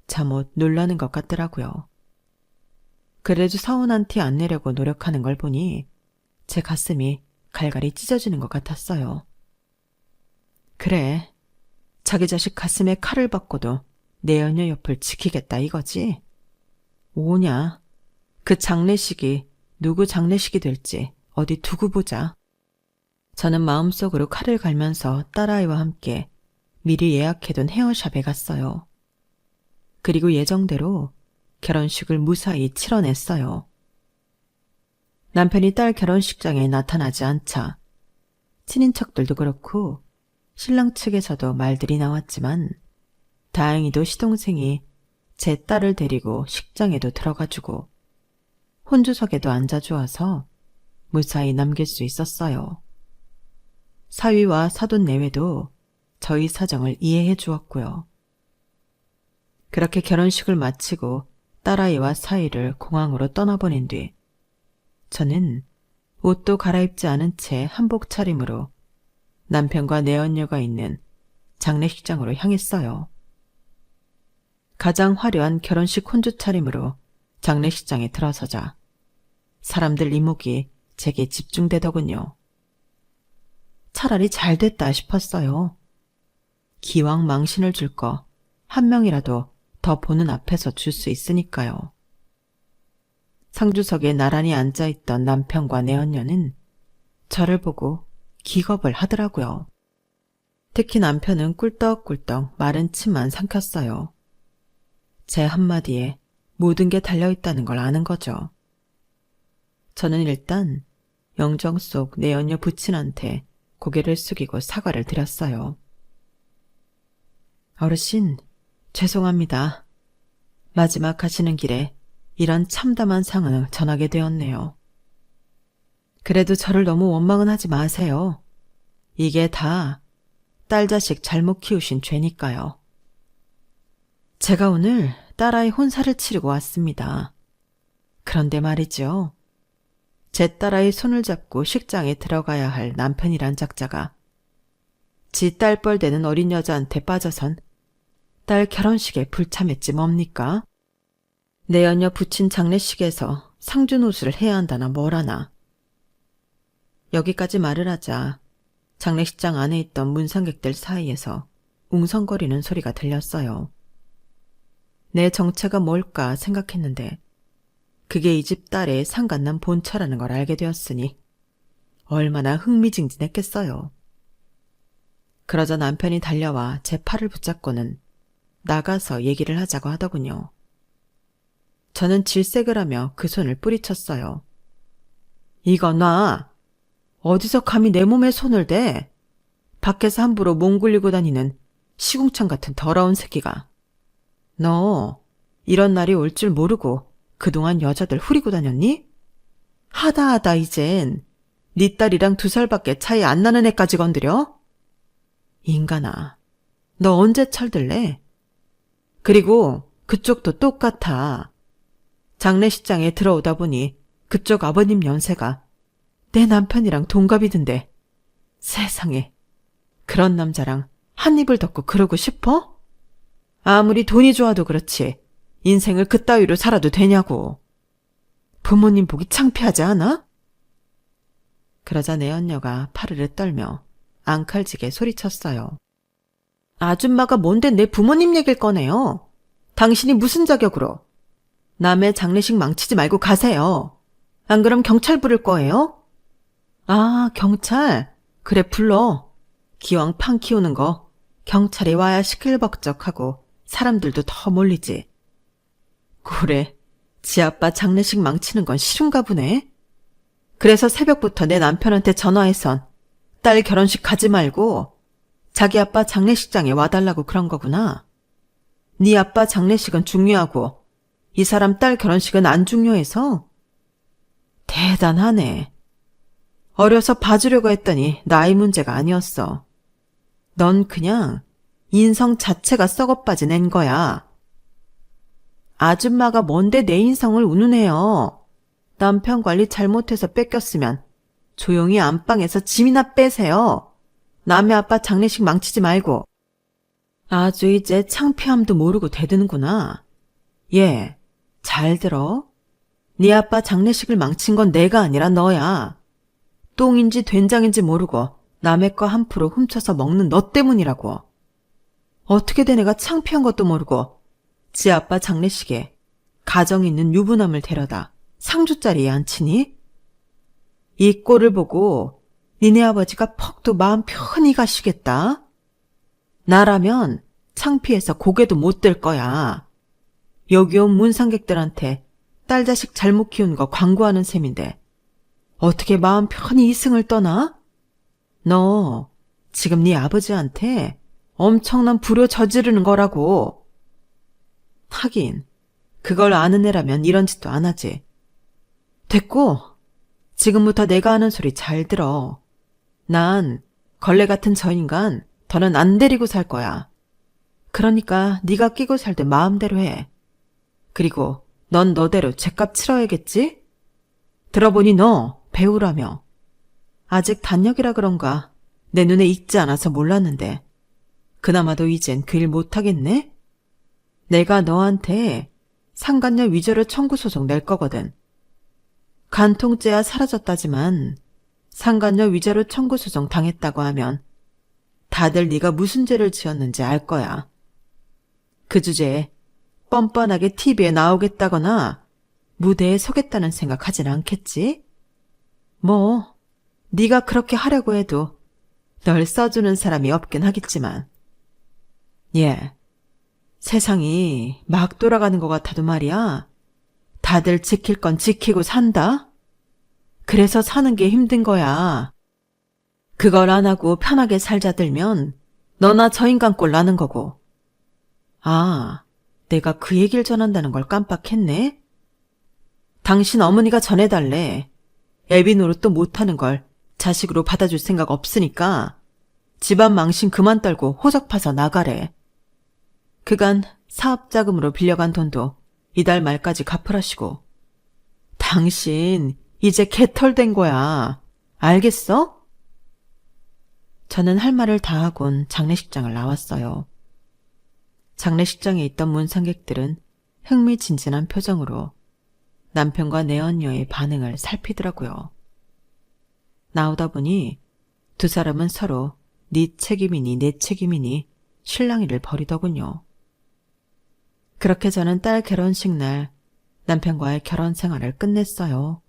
잠옷 놀라는 것 같더라고요. 그래도 서운한 티 안 내려고 노력하는 걸 보니 제 가슴이 갈갈이 찢어지는 것 같았어요. 그래, 자기 자식 가슴에 칼을 박고도 내연녀 옆을 지키겠다 이거지? 오냐, 그 장례식이 누구 장례식이 될지 어디 두고 보자. 저는 마음속으로 칼을 갈면서 딸아이와 함께 미리 예약해둔 헤어샵에 갔어요. 그리고 예정대로 결혼식을 무사히 치러냈어요. 남편이 딸 결혼식장에 나타나지 않자 친인척들도 그렇고 신랑 측에서도 말들이 나왔지만 다행히도 시동생이 제 딸을 데리고 식장에도 들어가주고 혼주석에도 앉아주어서 무사히 남길 수 있었어요. 사위와 사돈 내외도 저희 사정을 이해해 주었고요. 그렇게 결혼식을 마치고 딸아이와 사위를 공항으로 떠나보낸 뒤 저는 옷도 갈아입지 않은 채 한복 차림으로 남편과 내연녀가 있는 장례식장으로 향했어요. 가장 화려한 결혼식 혼주 차림으로 장례식장에 들어서자 사람들 이목이 제게 집중되더군요. 차라리 잘됐다 싶었어요. 기왕 망신을 줄 거 한 명이라도 더 보는 앞에서 줄 수 있으니까요. 상주석에 나란히 앉아있던 남편과 내연녀는 저를 보고 기겁을 하더라고요. 특히 남편은 꿀떡꿀떡 마른 침만 삼켰어요. 제 한마디에 모든 게 달려있다는 걸 아는 거죠. 저는 일단 영정 속 내연녀 부친한테 고개를 숙이고 사과를 드렸어요. 어르신, 죄송합니다. 마지막 가시는 길에 이런 참담한 상황을 전하게 되었네요. 그래도 저를 너무 원망은 하지 마세요. 이게 다 딸 자식 잘못 키우신 죄니까요. 제가 오늘 딸아이 혼사를 치르고 왔습니다. 그런데 말이죠. 제 딸아이 손을 잡고 식장에 들어가야 할 남편이란 작자가 지 딸뻘 되는 어린 여자한테 빠져선 딸 결혼식에 불참했지 뭡니까? 내연녀 부친 장례식에서 상주노수를 해야 한다나 뭐라나. 여기까지 말을 하자 장례식장 안에 있던 문상객들 사이에서 웅성거리는 소리가 들렸어요. 내 정체가 뭘까 생각했는데 그게 이 집 딸의 상간남 본처라는 걸 알게 되었으니 얼마나 흥미진진했겠어요. 그러자 남편이 달려와 제 팔을 붙잡고는 나가서 얘기를 하자고 하더군요. 저는 질색을 하며 그 손을 뿌리쳤어요. 이거 놔! 어디서 감히 내 몸에 손을 대? 밖에서 함부로 몸 굴리고 다니는 시궁창 같은 더러운 새끼가. 너 이런 날이 올 줄 모르고 그동안 여자들 후리고 다녔니? 하다 이젠 네 딸이랑 2살밖에 차이 안 나는 애까지 건드려? 인간아, 너 언제 철들래? 그리고 그쪽도 똑같아. 장례식장에 들어오다 보니 그쪽 아버님 연세가 내 남편이랑 동갑이던데 세상에 그런 남자랑 한 입을 덮고 그러고 싶어? 아무리 돈이 좋아도 그렇지 인생을 그따위로 살아도 되냐고. 부모님 보기 창피하지 않아? 그러자 내연녀가 파르르 떨며 앙칼지게 소리쳤어요. 아줌마가 뭔데 내 부모님 얘기를 꺼내요? 당신이 무슨 자격으로? 남의 장례식 망치지 말고 가세요. 안 그럼 경찰 부를 거예요? 아, 경찰? 그래 불러. 기왕 판 키우는 거 경찰이 와야 시끌벅적하고 사람들도 더 몰리지. 그래, 지 아빠 장례식 망치는 건 싫은가 보네. 그래서 새벽부터 내 남편한테 전화해선 딸 결혼식 가지 말고 자기 아빠 장례식장에 와달라고 그런 거구나. 네 아빠 장례식은 중요하고 이 사람 딸 결혼식은 안 중요해서? 대단하네. 어려서 봐주려고 했더니 나이 문제가 아니었어. 넌 그냥 인성 자체가 썩어빠진 앤 거야. 아줌마가 뭔데 내 인성을 운운해요. 남편 관리 잘못해서 뺏겼으면 조용히 안방에서 짐이나 빼세요. 남의 아빠 장례식 망치지 말고. 아주 이제 창피함도 모르고 대드는구나. 예, 잘 들어. 네 아빠 장례식을 망친 건 내가 아니라 너야. 똥인지 된장인지 모르고 남의 거 한 푸로 훔쳐서 먹는 너 때문이라고. 어떻게 된 애가 창피한 것도 모르고 지 아빠 장례식에 가정 있는 유부남을 데려다 상주자리에 앉히니? 이 꼴을 보고 니네 아버지가 퍽도 마음 편히 가시겠다. 나라면 창피해서 고개도 못 들 거야. 여기 온 문상객들한테 딸 자식 잘못 키운 거 광고하는 셈인데 어떻게 마음 편히 이승을 떠나? 너 지금 네 아버지한테 엄청난 불효 저지르는 거라고. 하긴 그걸 아는 애라면 이런 짓도 안 하지. 됐고 지금부터 내가 하는 소리 잘 들어. 난 걸레 같은 저 인간 더는 안 데리고 살 거야. 그러니까 네가 끼고 살 때 마음대로 해. 그리고 넌 너대로 죗값 치러야겠지? 들어보니 너 배우라며. 아직 단역이라 그런가 내 눈에 익지 않아서 몰랐는데 그나마도 이젠 그 일 못하겠네? 내가 너한테 상간녀 위조료 청구 소송 낼 거거든. 간통죄야 사라졌다지만 상간녀 위조료 청구 소송 당했다고 하면 다들 네가 무슨 죄를 지었는지 알 거야. 그 주제에 뻔뻔하게 TV에 나오겠다거나 무대에 서겠다는 생각하진 않겠지? 뭐 네가 그렇게 하려고 해도 널 써주는 사람이 없긴 하겠지만. 예, 세상이 막 돌아가는 것 같아도 말이야. 다들 지킬 건 지키고 산다? 그래서 사는 게 힘든 거야. 그걸 안 하고 편하게 살자 들면 너나 저 인간 꼴 나는 거고. 아, 내가 그 얘기를 전한다는 걸 깜빡했네. 당신 어머니가 전해달래. 애비 노릇도 못하는 걸 자식으로 받아줄 생각 없으니까 집안 망신 그만 떨고 호적 파서 나가래. 그간 사업자금으로 빌려간 돈도 이달 말까지 갚으라시고. 당신 이제 개털된 거야. 알겠어? 저는 할 말을 다 하곤 장례식장을 나왔어요. 장례식장에 있던 문상객들은 흥미진진한 표정으로 남편과 내언녀의 반응을 살피더라고요. 나오다 보니 두 사람은 서로 네 책임이니 내 책임이니 실랑이를 벌이더군요. 그렇게 저는 딸 결혼식 날 남편과의 결혼 생활을 끝냈어요.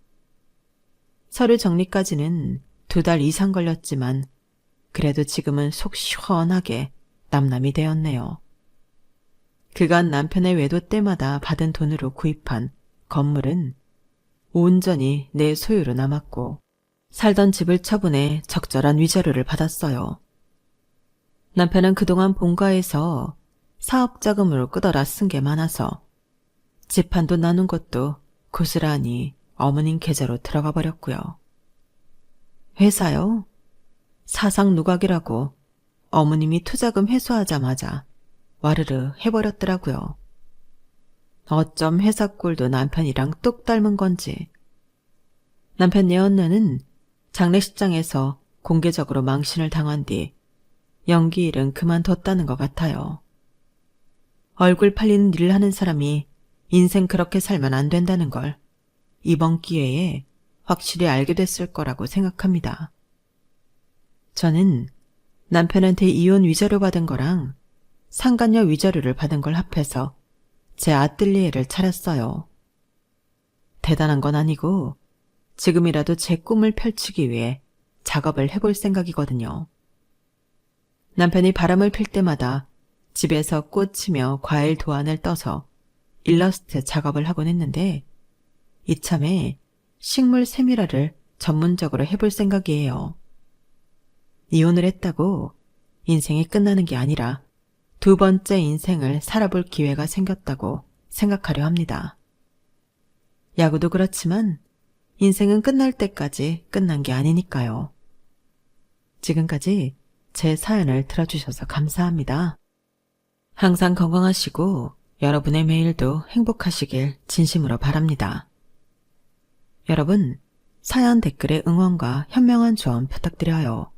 서류 정리까지는 2달 이상 걸렸지만 그래도 지금은 속 시원하게 남남이 되었네요. 그간 남편의 외도 때마다 받은 돈으로 구입한 건물은 온전히 내 소유로 남았고 살던 집을 처분해 적절한 위자료를 받았어요. 남편은 그동안 본가에서 사업자금으로 끄더라 쓴 게 많아서 집 한 돈 나눈 것도 고스란히 어머님 계좌로 들어가 버렸고요. 회사요? 사상 누각이라고 어머님이 투자금 회수하자마자 와르르 해버렸더라고요. 어쩜 회사 꼴도 남편이랑 똑 닮은 건지. 남편 내언녀는 장례식장에서 공개적으로 망신을 당한 뒤 연기 일은 그만뒀다는 것 같아요. 얼굴 팔리는 일을 하는 사람이 인생 그렇게 살면 안 된다는 걸 이번 기회에 확실히 알게 됐을 거라고 생각합니다. 저는 남편한테 이혼 위자료 받은 거랑 상간녀 위자료를 받은 걸 합해서 제 아뜰리에를 차렸어요. 대단한 건 아니고 지금이라도 제 꿈을 펼치기 위해 작업을 해볼 생각이거든요. 남편이 바람을 필 때마다 집에서 꽃이며 과일 도안을 떠서 일러스트 작업을 하곤 했는데 이참에 식물 세밀화를 전문적으로 해볼 생각이에요. 이혼을 했다고 인생이 끝나는 게 아니라 두 번째 인생을 살아볼 기회가 생겼다고 생각하려 합니다. 야구도 그렇지만 인생은 끝날 때까지 끝난 게 아니니까요. 지금까지 제 사연을 들어주셔서 감사합니다. 항상 건강하시고 여러분의 매일도 행복하시길 진심으로 바랍니다. 여러분, 사연 댓글에 응원과 현명한 조언 부탁드려요.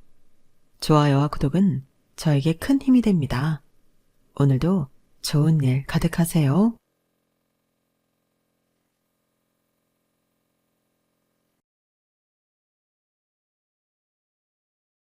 좋아요와 구독은 저에게 큰 힘이 됩니다. 오늘도 좋은 일 가득하세요.